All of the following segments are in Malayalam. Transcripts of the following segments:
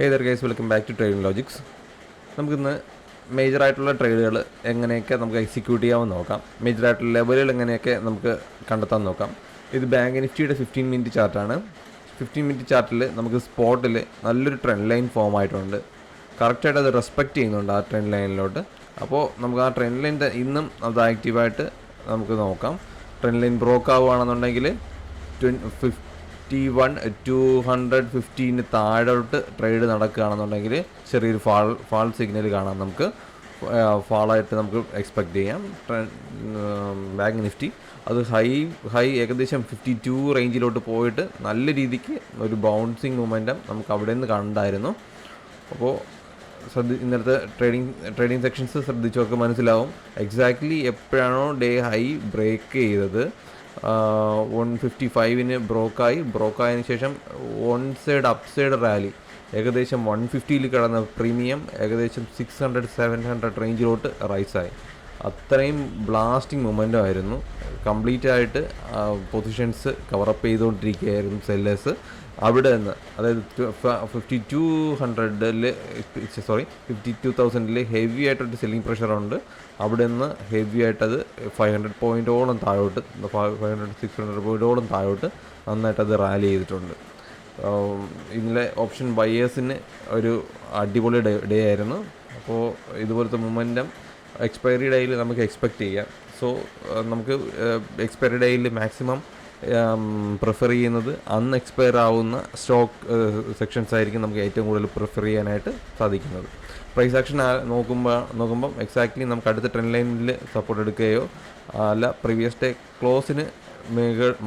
Hey there guys, welcome back to Trading Logics. നമുക്കിന്ന് മേജറായിട്ടുള്ള ട്രേഡുകൾ എങ്ങനെയൊക്കെ നമുക്ക് എക്സിക്യൂട്ട് ചെയ്യാമെന്ന് നോക്കാം. മേജറായിട്ടുള്ള ലെവലുകൾ എങ്ങനെയൊക്കെ നമുക്ക് കണ്ടെത്താൻ നോക്കാം. ഇത് ബാങ്ക് നിഫ്റ്റിയുടെ 15 മിനിറ്റ് ചാർട്ടാണ്. 15 മിനിറ്റ് ചാർട്ടിൽ നമുക്ക് സ്പോട്ടിൽ നല്ലൊരു ട്രെൻഡ് ലൈൻ ഫോം ആയിട്ടുണ്ട്. കറക്റ്റായിട്ട് അത് റെസ്പെക്റ്റ് ചെയ്യുന്നുണ്ട് ആ ട്രെൻഡ് ലൈനിലോട്ട്. അപ്പോൾ നമുക്ക് ആ ട്രെൻഡ് ലൈൻ ഇന്നും അത് ആക്റ്റീവായിട്ട് നമുക്ക് നോക്കാം. ട്രെൻഡ് ലൈൻ ബ്രോക്ക് ആവുകയാണെന്നുണ്ടെങ്കിൽ 51,215 താഴോട്ട് ട്രേഡ് നടക്കുകയാണെന്നുണ്ടെങ്കിൽ ചെറിയൊരു ഫാൾ സിഗ്നൽ കാണാം. നമുക്ക് ഫാളായിട്ട് നമുക്ക് എക്സ്പെക്റ്റ് ചെയ്യാം. ബാങ്ക് നിഫ്റ്റി അത് ഹൈ ഏകദേശം 52 റേഞ്ചിലോട്ട് പോയിട്ട് നല്ല രീതിക്ക് ഒരു ബൗൺസിങ് മൊമെൻറ്റം നമുക്ക് അവിടെ നിന്ന് കണ്ടായിരുന്നു. അപ്പോൾ ഇന്നത്തെ ട്രേഡിംഗ് സെക്ഷൻസ് ശ്രദ്ധിച്ചവർക്ക് മനസ്സിലാവും എക്സാക്ട്ലി എപ്പോഴാണോ ഡേ ഹൈ ബ്രേക്ക് ചെയ്തത്. 155 ബ്രോക്കായതിനു ശേഷം അപ്സൈഡ് റാലി ഏകദേശം 150 കിടന്ന പ്രീമിയം ഏകദേശം 600-700 റേഞ്ചിലോട്ട് റൈസായി. അത്രയും ബ്ലാസ്റ്റിംഗ് മൊമെൻ്റം ആയിരുന്നു. കംപ്ലീറ്റ് ആയിട്ട് പൊസിഷൻസ് കവറപ്പ് ചെയ്തുകൊണ്ടിരിക്കുകയായിരുന്നു സെല്ലേഴ്സ്. അവിടെ നിന്ന് അതായത് 52,000 ഹെവി ആയിട്ടൊരു സെല്ലിംഗ് പ്രഷറുണ്ട്. അവിടെ നിന്ന് ഹെവി ആയിട്ടത് 500 പോയിൻറ്റോളം താഴോട്ട് 500-600 പോയിൻറ്റോളം താഴോട്ട് നന്നായിട്ടത് റാലി ചെയ്തിട്ടുണ്ട്. ഇന്നലെ ഓപ്ഷൻ ബയേഴ്സിന് ഒരു അടിപൊളി ഡേ ആയിരുന്നു. അപ്പോൾ ഇതുപോലത്തെ മൊമെൻറ്റം എക്സ്പയറി ഡേയിൽ നമുക്ക് എക്സ്പെക്റ്റ് ചെയ്യാം. സോ നമുക്ക് എക്സ്പയറി ഡേയിൽ മാക്സിമം പ്രിഫർ ചെയ്യുന്നത് അന്ന് എക്സ്പയർ ആവുന്ന സ്റ്റോക്ക് സെക്ഷൻസ് ആയിരിക്കും നമുക്ക് ഏറ്റവും കൂടുതൽ പ്രിഫർ ചെയ്യാനായിട്ട് സാധിക്കുന്നത്. പ്രൈസ് ആക്ഷൻ നോക്കുമ്പം എക്സാക്ട്ലി നമുക്ക് അടുത്ത ട്രെൻഡ് ലൈനിൽ സപ്പോർട്ട് എടുക്കുകയോ അല്ല പ്രീവിയസ് ഡേ ക്ലോസിന്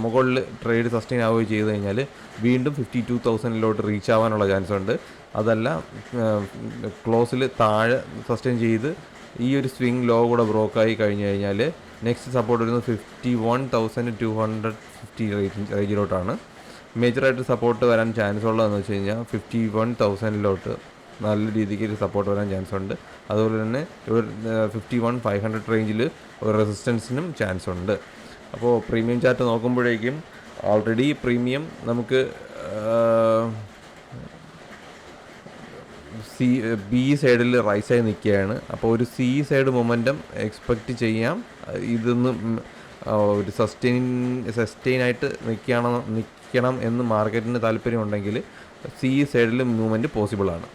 മുകളിൽ ട്രേഡ് സസ്റ്റെയിൻ ആവുകയോ ചെയ്ത് കഴിഞ്ഞാൽ വീണ്ടും 52,000 റീച്ച് ആവാനുള്ള ചാൻസ് ഉണ്ട്. അതല്ല ക്ലോസിൽ താഴെ സസ്റ്റെയിൻ ചെയ്ത് ഈ ഒരു സ്വിംഗ് ലോ കൂടെ ബ്രോക്കായി കഴിഞ്ഞ് കഴിഞ്ഞാൽ നെക്സ്റ്റ് സപ്പോർട്ട് വരുന്നത് 51,250 റേഞ്ചിലോട്ടാണ്. മേജറായിട്ട് സപ്പോർട്ട് വരാൻ ചാൻസ് ഉള്ളതെന്ന് വെച്ച് കഴിഞ്ഞാൽ 51,000 നല്ല രീതിക്ക് ഒരു സപ്പോർട്ട് വരാൻ ചാൻസ് ഉണ്ട്. അതുപോലെ തന്നെ 51,500 റേഞ്ചിൽ ഒരു റെസിസ്റ്റൻസിനും ചാൻസ് ഉണ്ട്. അപ്പോൾ പ്രീമിയം ചാർട്ട് നോക്കുമ്പോഴേക്കും ഓൾറെഡി പ്രീമിയം നമുക്ക് ബി സൈഡിൽ റൈസായി നിൽക്കുകയാണ്. അപ്പോൾ ഒരു സി സൈഡ് മൊമെൻറ്റം എക്സ്പെക്റ്റ് ചെയ്യാം. ഇതൊന്ന് ഒരു സസ്റ്റെയിനായിട്ട് നിൽക്കണം എന്ന് മാർക്കറ്റിന് താല്പര്യമുണ്ടെങ്കിൽ സി സൈഡിൽ മൂവ്മെൻറ്റ് പോസിബിളാണ്.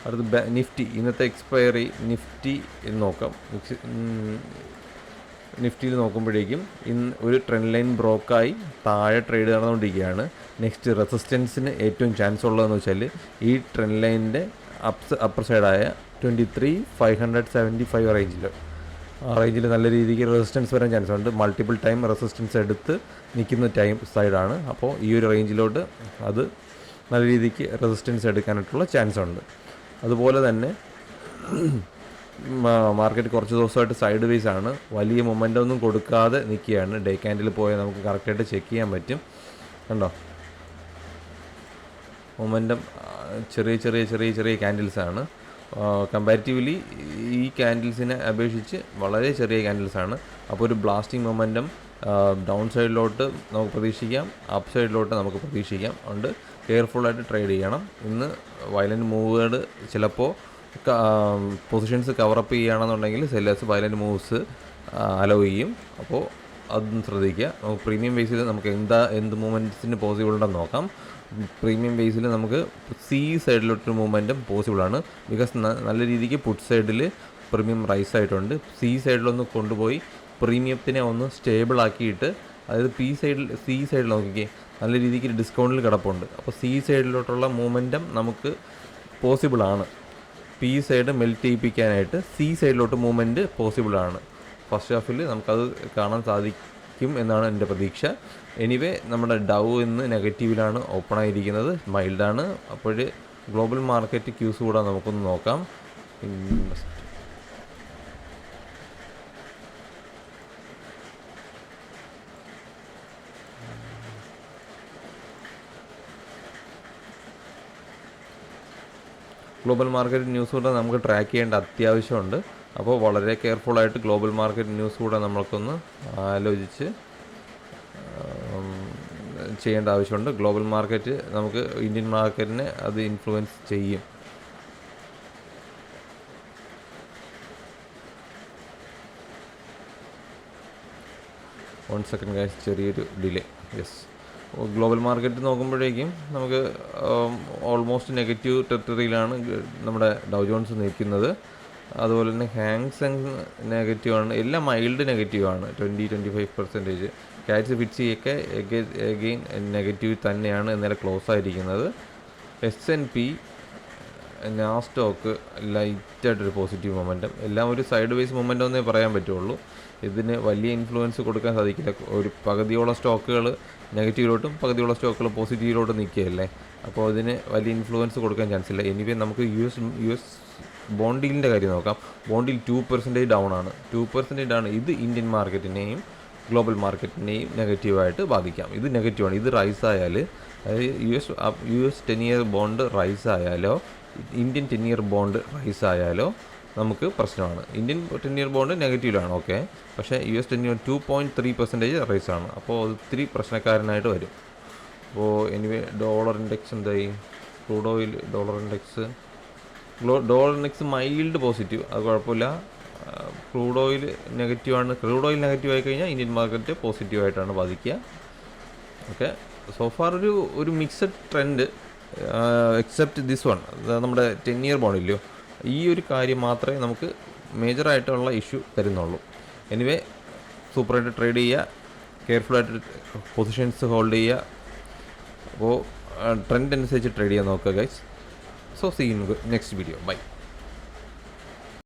അടുത്ത് നിഫ്റ്റി ഇന്നത്തെ എക്സ്പയറി നിഫ്റ്റി നോക്കാം. നിഫ്റ്റിയിൽ നോക്കുമ്പോഴേക്കും ഇന്ന് ഒരു ട്രെൻഡ് ലൈൻ ബ്രോക്കായി താഴെ ട്രേഡ് നടന്നുകൊണ്ടിരിക്കുകയാണ്. നെക്സ്റ്റ് റെസിസ്റ്റൻസിന് ഏറ്റവും ചാൻസ് ഉള്ളതെന്ന് വെച്ചാൽ ഈ ട്രെൻഡ് ലൈനിൻ്റെ അപ്പർ സൈഡായ 23,575 റേഞ്ചിൽ ആ റേഞ്ചിൽ നല്ല രീതിക്ക് റെസിസ്റ്റൻസ് വരാൻ ചാൻസ് ഉണ്ട്. മൾട്ടിപ്പിൾ ടൈം റെസിസ്റ്റൻസ് എടുത്ത് നിൽക്കുന്ന സൈഡാണ്. അപ്പോൾ ഈ ഒരു റേഞ്ചിലോട്ട് അത് നല്ല രീതിക്ക് റെസിസ്റ്റൻസ് എടുക്കാനായിട്ടുള്ള ചാൻസ് ഉണ്ട്. അതുപോലെ തന്നെ മാർക്കറ്റ് കുറച്ച് ദിവസമായിട്ട് സൈഡ് വേസ് ആണ്. വലിയ മൊമെൻ്റം ഒന്നും കൊടുക്കാതെ നിൽക്കുകയാണ്. ഡേ ക്യാൻഡിൽ പോയാൽ നമുക്ക് കറക്റ്റായിട്ട് ചെക്ക് ചെയ്യാൻ പറ്റും. കണ്ടോ, മൊമെൻ്റം ചെറിയ ക്യാൻഡിൽസാണ്. കമ്പാരിറ്റീവ്ലി ഈ ക്യാൻഡിൽസിനെ അപേക്ഷിച്ച് വളരെ ചെറിയ ക്യാൻഡിൽസാണ്. അപ്പോൾ ഒരു ബ്ലാസ്റ്റിംഗ് മൊമെൻ്റം ഡൗൺ സൈഡിലോട്ട് നമുക്ക് പ്രതീക്ഷിക്കാം, അപ്പ് സൈഡിലോട്ട് നമുക്ക് പ്രതീക്ഷിക്കാം. അതുകൊണ്ട് കെയർഫുള്ളായിട്ട് ട്രേഡ് ചെയ്യണം. ഇന്ന് വയലൻറ്റ് മൂവുകൾ ചിലപ്പോൾ പൊസിഷൻസ് കവറപ്പ് ചെയ്യുകയാണെന്നുണ്ടെങ്കിൽ സെല്ലേഴ്സ് വയലൻറ്റ് മൂവ്സ് അലോ ചെയ്യും. അപ്പോൾ അതൊന്ന് ശ്രദ്ധിക്കുക. നമുക്ക് പ്രീമിയം ബേസിൽ നമുക്ക് എന്ത് മൂവ്മെൻറ്റ്സിന് പോസിബിൾ ഉണ്ടെന്ന് നോക്കാം. പ്രീമിയം ബേസിൽ നമുക്ക് സി സൈഡിലോട്ടൊരു മൂവ്മെൻറ്റും പോസിബിളാണ്. ബിക്കോസ് നല്ല രീതിക്ക് പുട്ട് സൈഡിൽ പ്രീമിയം റൈസ് ആയിട്ടുണ്ട്. സി സൈഡിലൊന്ന് കൊണ്ടുപോയി പ്രീമിയത്തിനെ ഒന്ന് സ്റ്റേബിൾ ആക്കിയിട്ട്, അതായത് സി സൈഡിൽ നോക്കിക്കേ നല്ല രീതിക്ക് ഡിസ്കൗണ്ടിൽ കിടപ്പുണ്ട്. അപ്പോൾ സി സൈഡിലോട്ടുള്ള മൂവ്മെൻറ്റം നമുക്ക് പോസിബിളാണ്. പി സൈഡ് മെൽറ്റ് ചെയ്യിപ്പിക്കാനായിട്ട് സി സൈഡിലോട്ട് മൂവ്മെൻറ്റ് പോസിബിളാണ്. ഫസ്റ്റ് ഹാഫിൽ നമുക്കത് കാണാൻ സാധിക്കും എന്നാണ് എൻ്റെ പ്രതീക്ഷ. എനിവേ നമ്മുടെ ഡൗ ഇന്ന് നെഗറ്റീവിലാണ് ഓപ്പൺ ആയിരിക്കുന്നത്, മൈൽഡാണ്. അപ്പോൾ ഗ്ലോബൽ മാർക്കറ്റ് ക്യൂസ് കൂടെ നമുക്കൊന്ന് നോക്കാം. ഗ്ലോബൽ മാർക്കറ്റ് ന്യൂസ് കൂടെ നമുക്ക് ട്രാക്ക് ചെയ്യേണ്ട അത്യാവശ്യമുണ്ട്. അപ്പോൾ വളരെ കെയർഫുള്ളായിട്ട് ഗ്ലോബൽ മാർക്കറ്റ് ന്യൂസ് കൂടെ നമ്മൾക്കൊന്ന് ആലോചിച്ച് ചെയ്യേണ്ട ആവശ്യമുണ്ട്. ഗ്ലോബൽ മാർക്കറ്റ് നമുക്ക് ഇന്ത്യൻ മാർക്കറ്റിനെ അത് ഇൻഫ്ലുവൻസ് ചെയ്യും. വൺ സെക്കൻഡ് ഗൈസ്, ചെറിയൊരു ഡിലേ. യെസ്, ഗ്ലോബൽ മാർക്കറ്റ് നോക്കുമ്പോഴേക്കും നമുക്ക് ഓൾമോസ്റ്റ് നെഗറ്റീവ് ടെറിട്ടറിയിലാണ് നമ്മുടെ ഡൗ ജോൺസ് നിൽക്കുന്നത്. അതുപോലെ തന്നെ ഹാങ്സെങ് നെഗറ്റീവാണ്, എല്ലാം മൈൽഡ് നെഗറ്റീവാണ്, 20-25%. കാറ്റ്സ് ഫിറ്റ്സിയൊക്കെ എഗെയിൻ നെഗറ്റീവ് തന്നെയാണ് ഇന്നലെ ക്ലോസ് ആയിരിക്കുന്നത്. S&P നാസ്റ്റോക്ക് ലൈറ്റായിട്ടൊരു പോസിറ്റീവ് മൊമെൻറ്റം, എല്ലാം ഒരു സൈഡ് വൈസ് മൊമെൻറ്റം എന്നേ പറയാൻ പറ്റുള്ളൂ. ഇതിന് വലിയ ഇൻഫ്ലുവൻസ് കൊടുക്കാൻ സാധിക്കില്ല. ഒരു പകുതിയോളം സ്റ്റോക്കുകൾ നെഗറ്റീവിലോട്ടും പകുതിയോളം സ്റ്റോക്കുകൾ പോസിറ്റീവിലോട്ടും നിൽക്കുകയല്ലേ, അപ്പോൾ ഇതിന് വലിയ ഇൻഫ്ലുവൻസ് കൊടുക്കാൻ ചാൻസ് ഇല്ല. എനിവേ നമുക്ക് യു എസ് ബോണ്ട് ഡീലിൻ്റെ കാര്യം നോക്കാം. ബോണ്ട് ഡീൽ 2% ഡൗൺ ആണ്. 2% ആണ്. ഇത് ഇന്ത്യൻ മാർക്കറ്റിനെയും ഗ്ലോബൽ മാർക്കറ്റിനെയും നെഗറ്റീവായിട്ട് ബാധിക്കാം. ഇത് നെഗറ്റീവാണ്. ഇത് റൈസ് ആയാൽ, അതായത് U S 10 year bond rise ആയാലോ ഇന്ത്യൻ 10 ഇയർ ബോണ്ട് റൈസ് ആയാലോ നമുക്ക് പ്രശ്നമാണ്. ഇന്ത്യൻ 10 ഇയർ ബോണ്ട് നെഗറ്റീവിലാണ്, ഓക്കെ, പക്ഷേ US 10 ഇയർ 2.3% റൈസാണ്. അപ്പോൾ ഒത്തിരി പ്രശ്നക്കാരനായിട്ട് വരും. അപ്പോൾ എനിവേ ഡോളർ ഇൻഡെക്സ് എന്തായി? Crude oil dollar index mild positive, അത് കുഴപ്പമില്ല. ക്രൂഡ് ഓയിൽ നെഗറ്റീവാണ്. ക്രൂഡ് ഓയിൽ നെഗറ്റീവ് ആയി കഴിഞ്ഞാൽ ഇന്ത്യൻ മാർക്കറ്റ് പോസിറ്റീവായിട്ടാണ് ബാധിക്കുക. ഓക്കെ, സോഫാർ ഒരു mixed trend, except this one, നമ്മുടെ 10 ഇയർ ബോണ്ടില്ലയോ, ഈ ഒരു കാര്യം മാത്രമേ നമുക്ക് മേജറായിട്ടുള്ള ഇഷ്യൂ തരുന്നുള്ളൂ. എനിവേ സൂപ്പറായിട്ട് ട്രേഡ് ചെയ്യുക, കെയർഫുള്ളായിട്ട് പൊസിഷൻസ് ഹോൾഡ് ചെയ്യുക. അപ്പോൾ ട്രെൻഡ് അനുസരിച്ച് ട്രേഡ് ചെയ്യാൻ നോക്കുക guys. So see in next video. By.